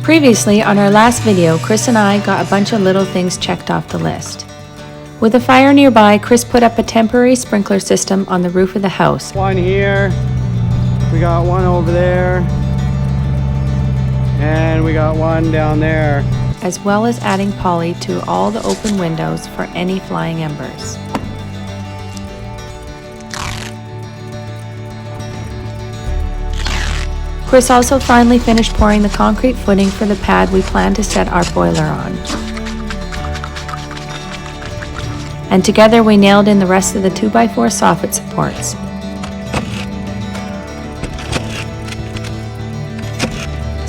Previously, on our last video, Chris and I got a bunch of little things checked off the list. With a fire nearby, Chris put up a temporary sprinkler system on the roof of the house. One here, we got one over there, and we got one down there. As well as adding poly to all the open windows for any flying embers. Chris also finally finished pouring the concrete footing for the pad we plan to set our boiler on. And together we nailed in the rest of the 2x4 soffit supports.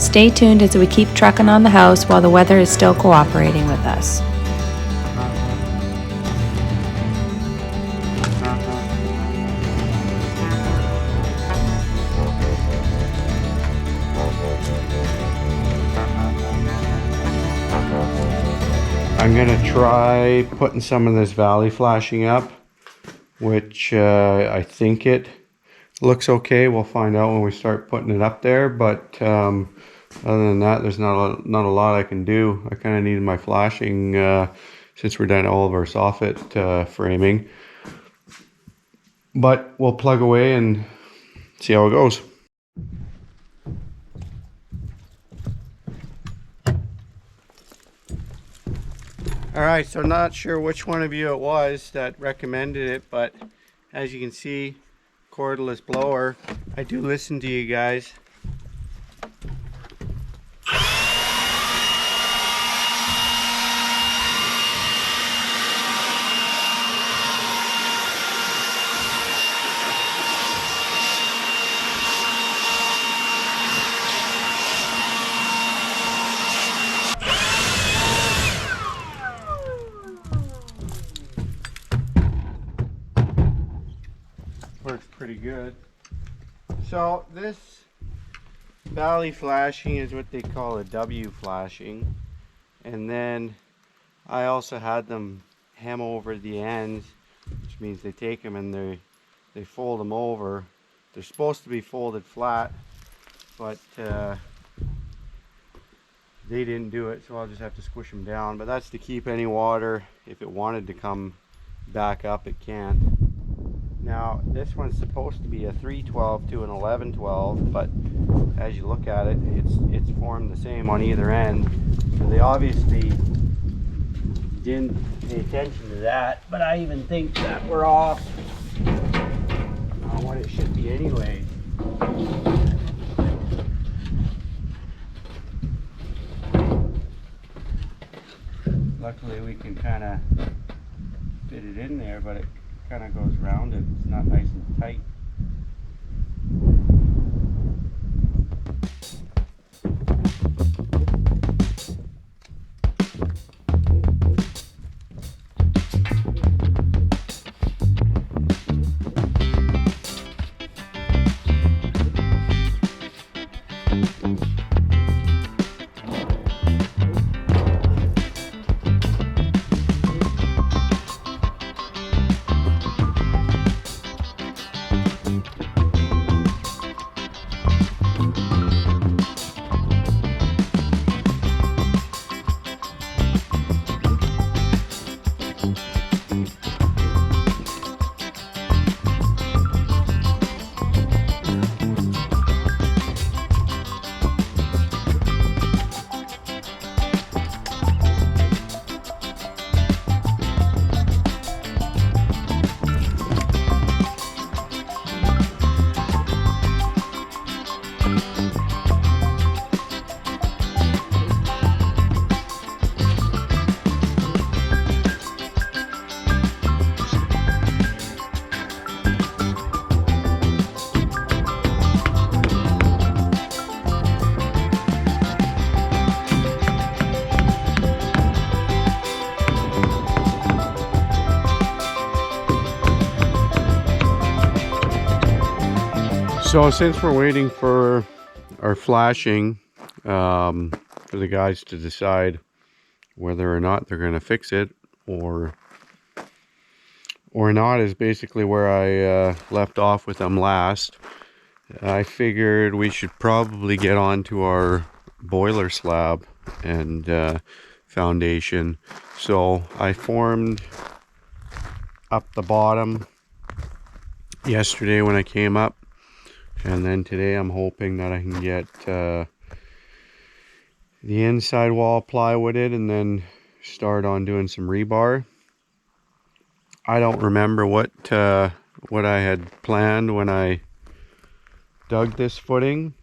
Stay tuned as we keep trucking on the house while the weather is still cooperating with us. I'm gonna try putting some of this valley flashing up, which I think it looks okay. We'll find out when we start putting it up there, but other than that, there's not a lot I can do. I kind of needed my flashing since we're done all of our soffit framing, but we'll plug away and see how it goes. Alright, so not sure which one of you it was that recommended it, but as you can see, cordless blower. I do listen to you guys. Works pretty good. So this valley flashing is what they call a W flashing, and then I also had them hem over the ends, which means they take them and they fold them over. They're supposed to be folded flat, but they didn't do it, so I'll just have to squish them down. But that's to keep any water. If it wanted to come back up, it can't. Now this one's supposed to be a 312 to an 1112, but as you look at it, it's formed the same on either end. So they obviously didn't pay attention to that, but I even think that we're off on what it should be anyway. Luckily we can kind of fit it in there, but it kind of goes rounded. It's not nice and tight. So since we're waiting for our flashing, for the guys to decide whether or not they're going to fix it or not is basically where I left off with them last. I figured we should probably get on to our boiler slab and foundation. So I formed up the bottom yesterday when I came up, and then today I'm hoping that I can get the inside wall plywooded and then start on doing some rebar. I don't remember what I had planned when I dug this footing.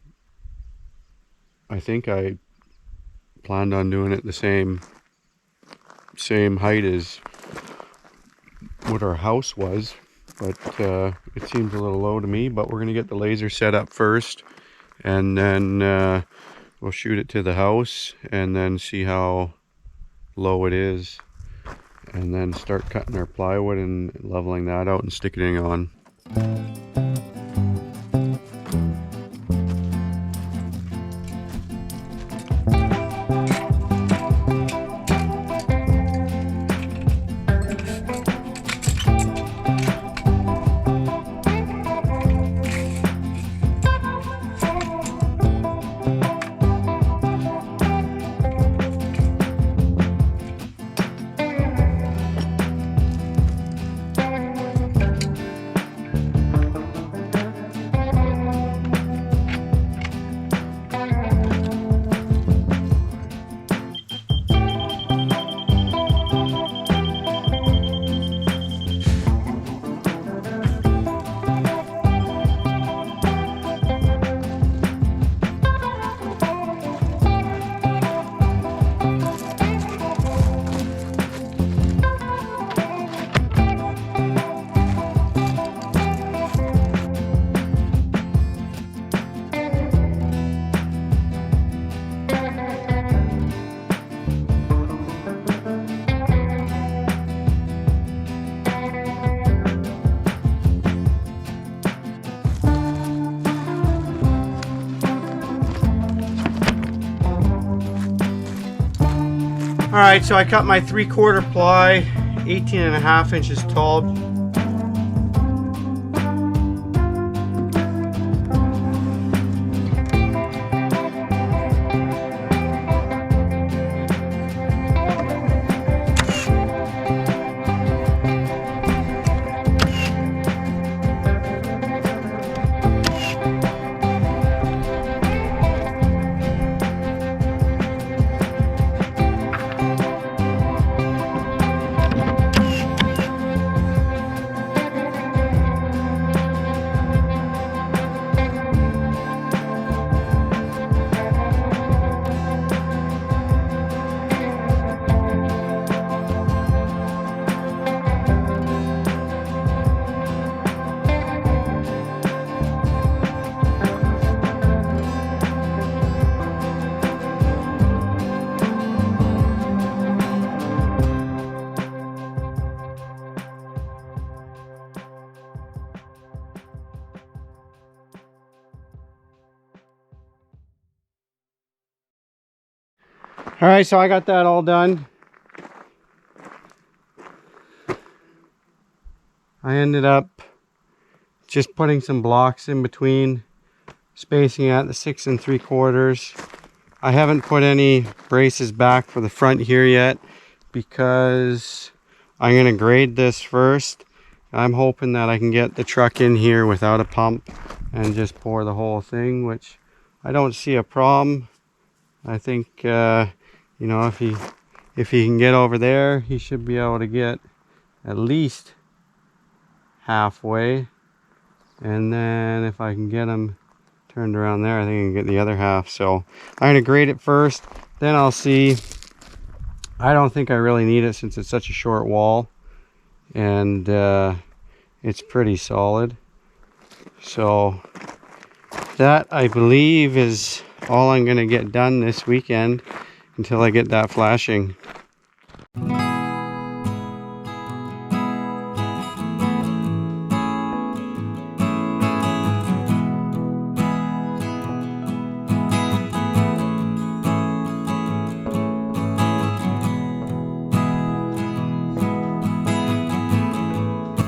I think I planned on doing it the same height as what our house was, but it seems a little low to me. But we're gonna get the laser set up first, and then we'll shoot it to the house and then see how low it is, and then start cutting our plywood and leveling that out and sticking it on. All right, so I cut my 3/4 ply, 18.5 inches tall. All right, so I got that all done. I ended up just putting some blocks in between, spacing at the 6 3/4. I haven't put any braces back for the front here yet because I'm gonna grade this first. I'm hoping that I can get the truck in here without a pump and just pour the whole thing, which I don't see a problem. I think you know, if he can get over there, he should be able to get at least halfway, and then if I can get him turned around there, I think I can get the other half. So I'm gonna grade it first, then I'll see. I don't think I really need it since it's such a short wall, and it's pretty solid. So that, I believe, is all I'm gonna get done this weekend until I get that flashing.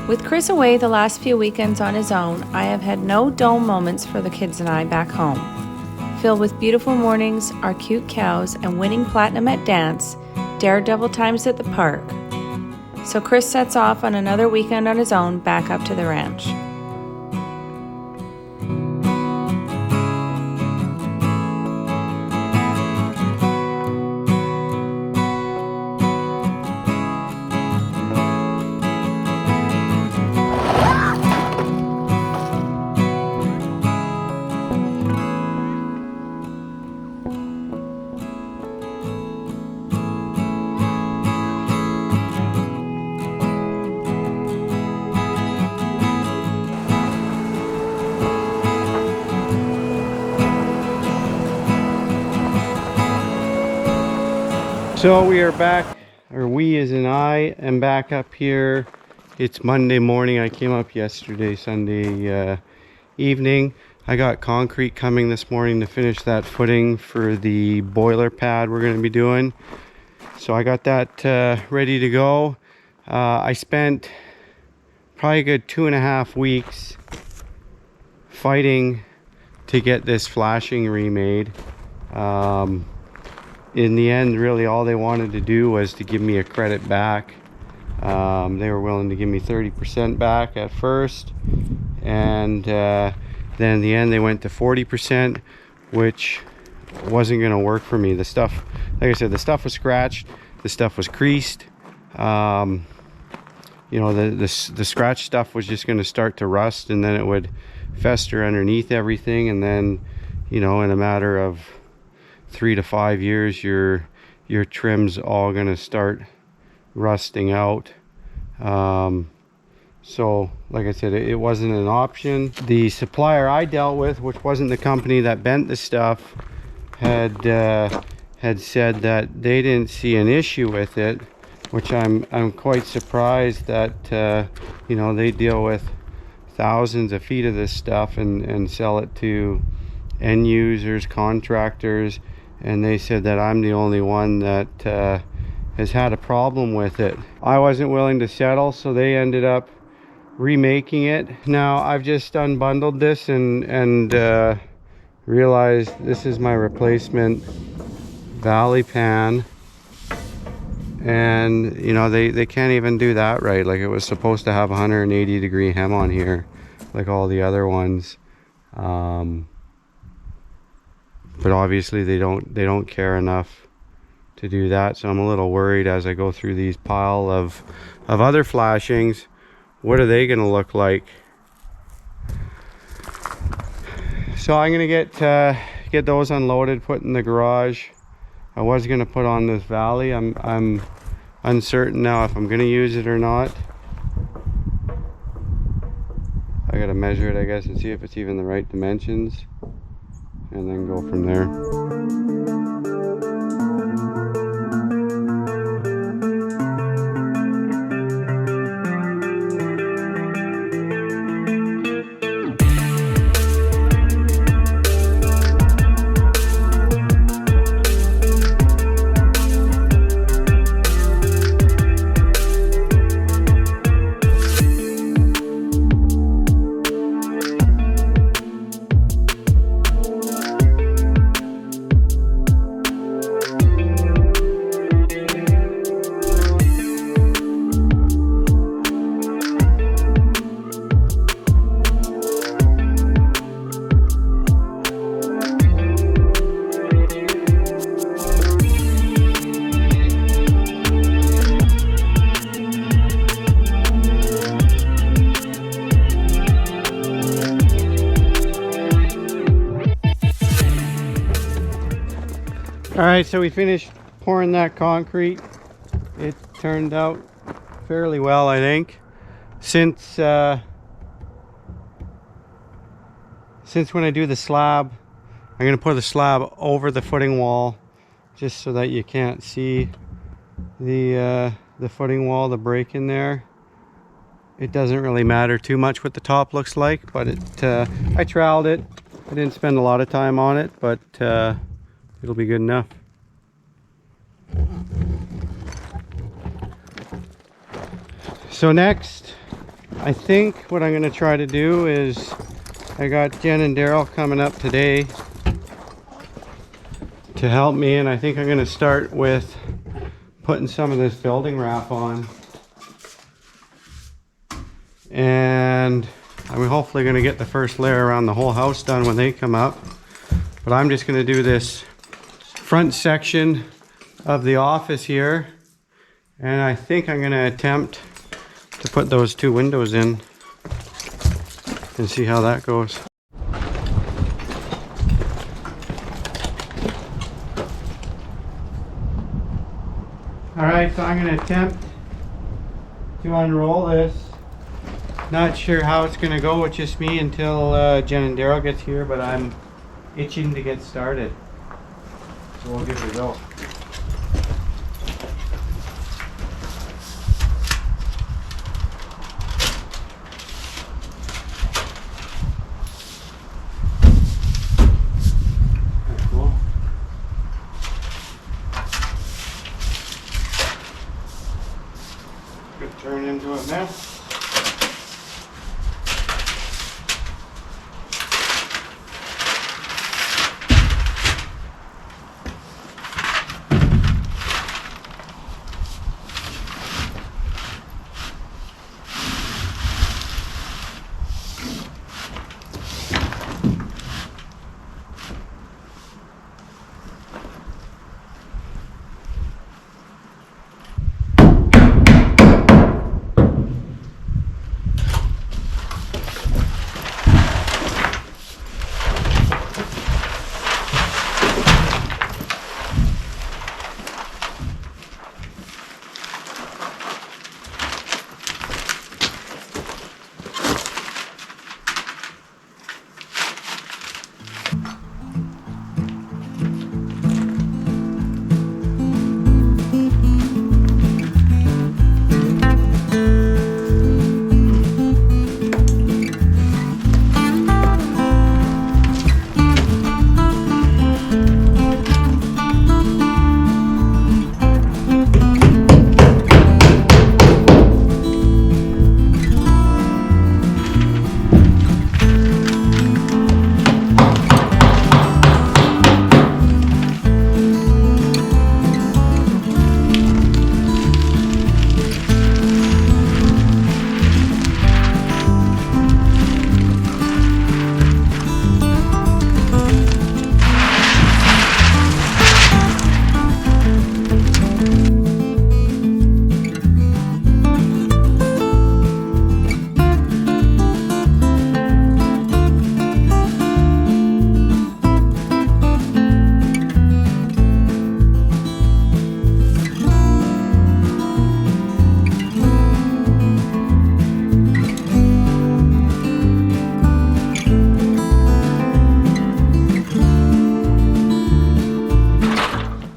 With Chris away the last few weekends on his own, I have had no dull moments for the kids and I back home. filled with beautiful mornings, our cute cows, and winning platinum at dance, daredevil times at the park. So Chris sets off on another weekend on his own back up to the ranch. So we are back, or we as in I am back up here. It's Monday morning. I came up yesterday, Sunday evening. I got concrete coming this morning to finish that footing for the boiler pad we're going to be doing. So I got that ready to go. I spent probably a good 2.5 weeks fighting to get this flashing remade. In the end, really all they wanted to do was to give me a credit back. They were willing to give me 30% back at first, and then in the end they went to 40%, which wasn't going to work for me. The stuff, like I said, the stuff was scratched, the stuff was creased. You know, the scratch stuff was just going to start to rust, and then it would fester underneath everything, and then, you know, in a matter of 3 to 5 years, your trim's all gonna start rusting out. So like I said, it wasn't an option. The supplier I dealt with, which wasn't the company that bent the stuff, had said that they didn't see an issue with it, which I'm quite surprised that you know, they deal with thousands of feet of this stuff and sell it to end users, contractors, and they said that I'm the only one that has had a problem with it. I wasn't willing to settle, so they ended up remaking it. Now I've just unbundled this and realized this is my replacement valley pan, and you know, they can't even do that right. Like, it was supposed to have 180-degree hem on here like all the other ones. But obviously they don't care enough to do that, so I'm a little worried as I go through these pile of other flashings. What are they gonna look like? So I'm gonna get those unloaded, put in the garage. I was gonna put on this valley. I'm uncertain now if I'm gonna use it or not. I gotta measure it, I guess, and see if it's even the right dimensions, and then go from there. Alright, so we finished pouring that concrete. It turned out fairly well, I think. Since when I do the slab, I'm going to put the slab over the footing wall, just so that you can't see the footing wall, the break in there. It doesn't really matter too much what the top looks like, but I troweled it. I didn't spend a lot of time on it, but it'll be good enough. So next, I think what I'm going to try to do is, I got Jen and Daryl coming up today to help me, and I think I'm going to start with putting some of this building wrap on. And I'm hopefully going to get the first layer around the whole house done when they come up. But I'm just going to do this front section of the office here. And I think I'm going to attempt to put those 2 windows in and see how that goes. Alright, so I'm going to attempt to unroll this. Not sure how it's going to go with just me until Jen and Daryl gets here, but I'm itching to get started. So we'll give it a go. That's cool. Could turn into a mess.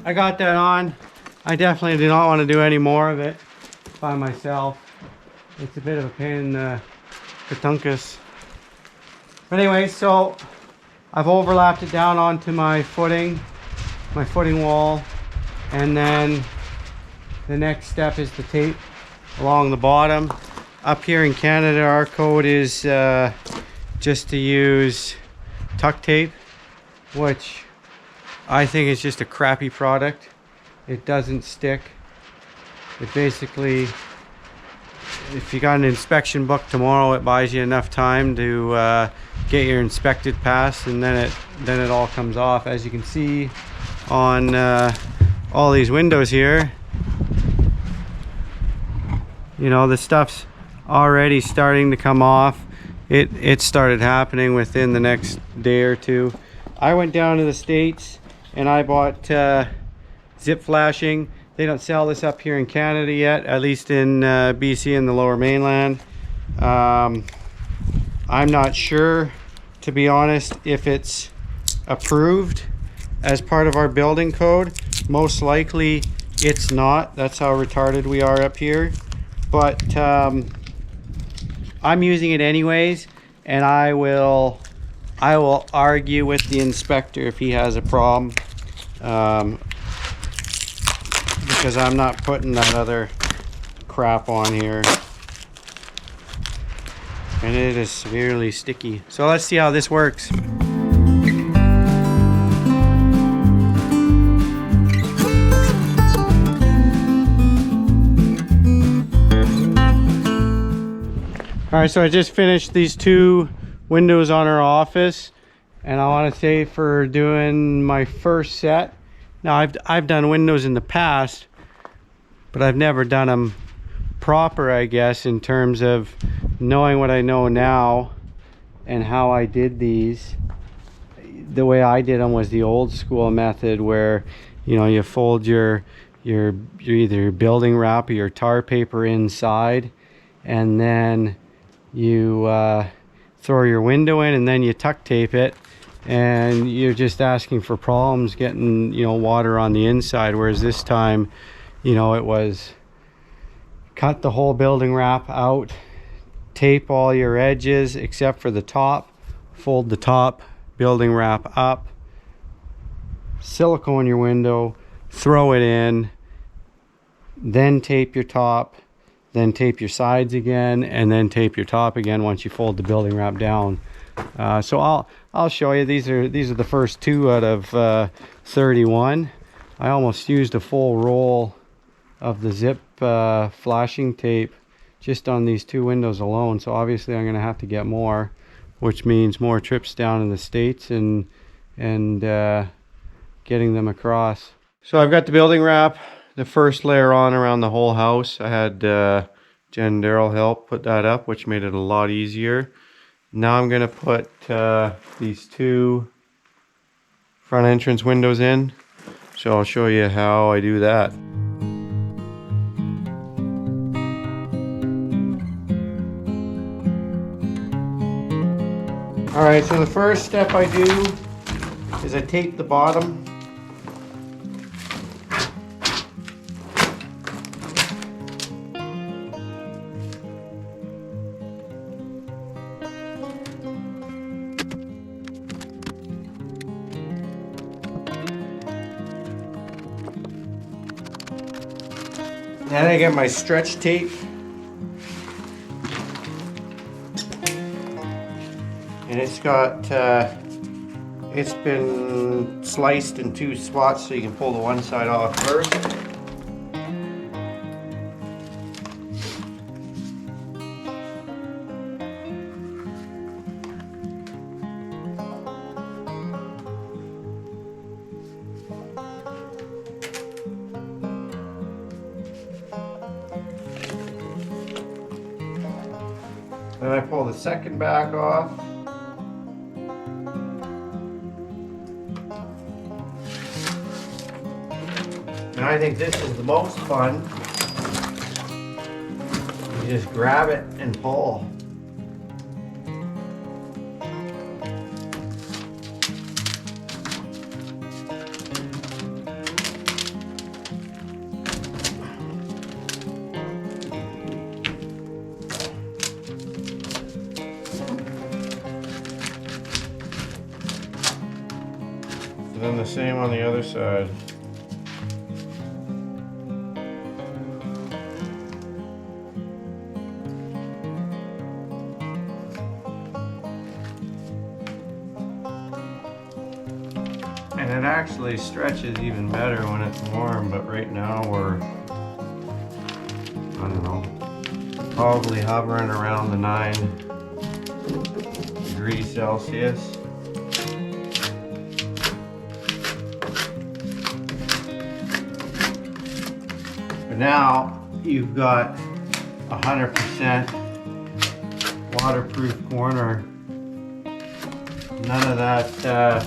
I got that on. I definitely do not want to do any more of it by myself. It's a bit of a pain in the katunkus. But anyway, so I've overlapped it down onto my footing wall, and then the next step is to tape along the bottom. Up here in Canada, our code is just to use tuck tape, which I think is just a crappy product. It doesn't stick. It basically, if you got an inspection book tomorrow, it buys you enough time to get your inspected pass, and then it all comes off. As you can see on all these windows here, you know, the stuff's already starting to come off. It started happening within the next day or two. I went down to the States and I bought zip flashing. They don't sell this up here in Canada yet, at least in BC and the lower mainland. I'm not sure, to be honest, if it's approved as part of our building code. Most likely it's not. That's how retarded we are up here. But I'm using it anyways, and I will argue with the inspector if he has a problem, because I'm not putting that other crap on here, and it is severely sticky. So let's see how this works. right, so I just finished these 2 windows on our office, and I want to say for doing my first set. Now I've done windows in the past, but I've never done them proper, I guess, in terms of knowing what I know now and how I did these. The way I did them was the old school method, where you fold your either your building wrap or your tar paper inside, and then you throw your window in, and then you tuck tape it, and you're just asking for problems getting water on the inside. Whereas this time it was cut the whole building wrap out, tape all your edges except for the top, fold the top building wrap up, silicone your window, throw it in, then tape your top, then tape your sides again, and then tape your top again once you fold the building wrap down. So I'll show you. These are the first 2 out of 31. I almost used a full roll of the zip flashing tape just on these 2 windows alone, so obviously I'm going to have to get more, which means more trips down in the States and getting them across. So I've got the building wrap, the first layer on around the whole house. I had Jen and Daryl help put that up, which made it a lot easier. Now I'm going to put these 2 front entrance windows in, so I'll show you how I do that. Alright, so the first step I do is I tape the bottom. Then I get my stretch tape. And it's been sliced in 2 spots, so you can pull the one side off first. Then I pull the second back off. And I think this is the most fun. You just grab it and pull. And then the same on the other side. And it actually stretches even better when it's warm, but right now we're, I don't know, probably hovering around the 9 degrees Celsius. But now you've got 100% waterproof corner. None of that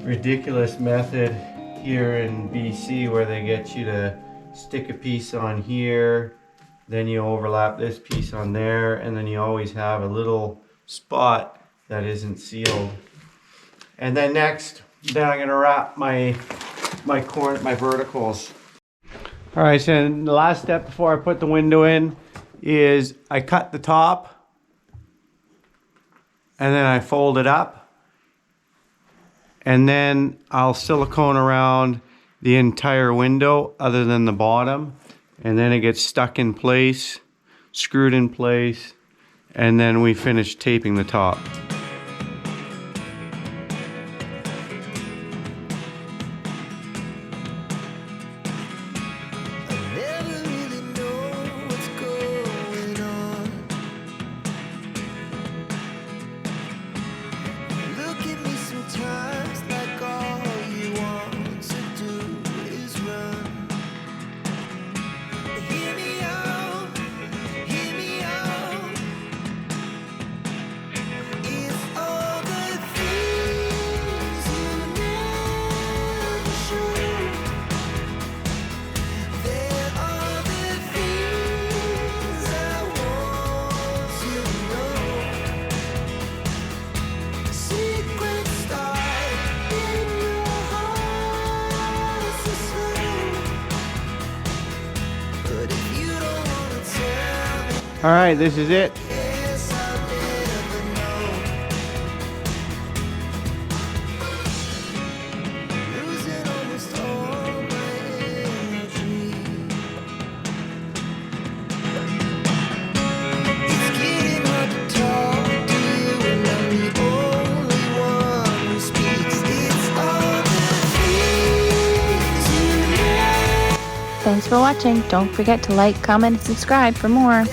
ridiculous method here in BC where they get you to stick a piece on here, then you overlap this piece on there, and then you always have a little spot that isn't sealed. And then next, then I'm gonna wrap my verticals. All right, so the last step before I put the window in is I cut the top and then I fold it up. And then I'll silicone around the entire window other than the bottom. And then it gets stuck in place, screwed in place, and then we finish taping the top. I never really know what's going on. Alright, this is it. Thanks for watching. Don't forget to like, comment, and subscribe for more.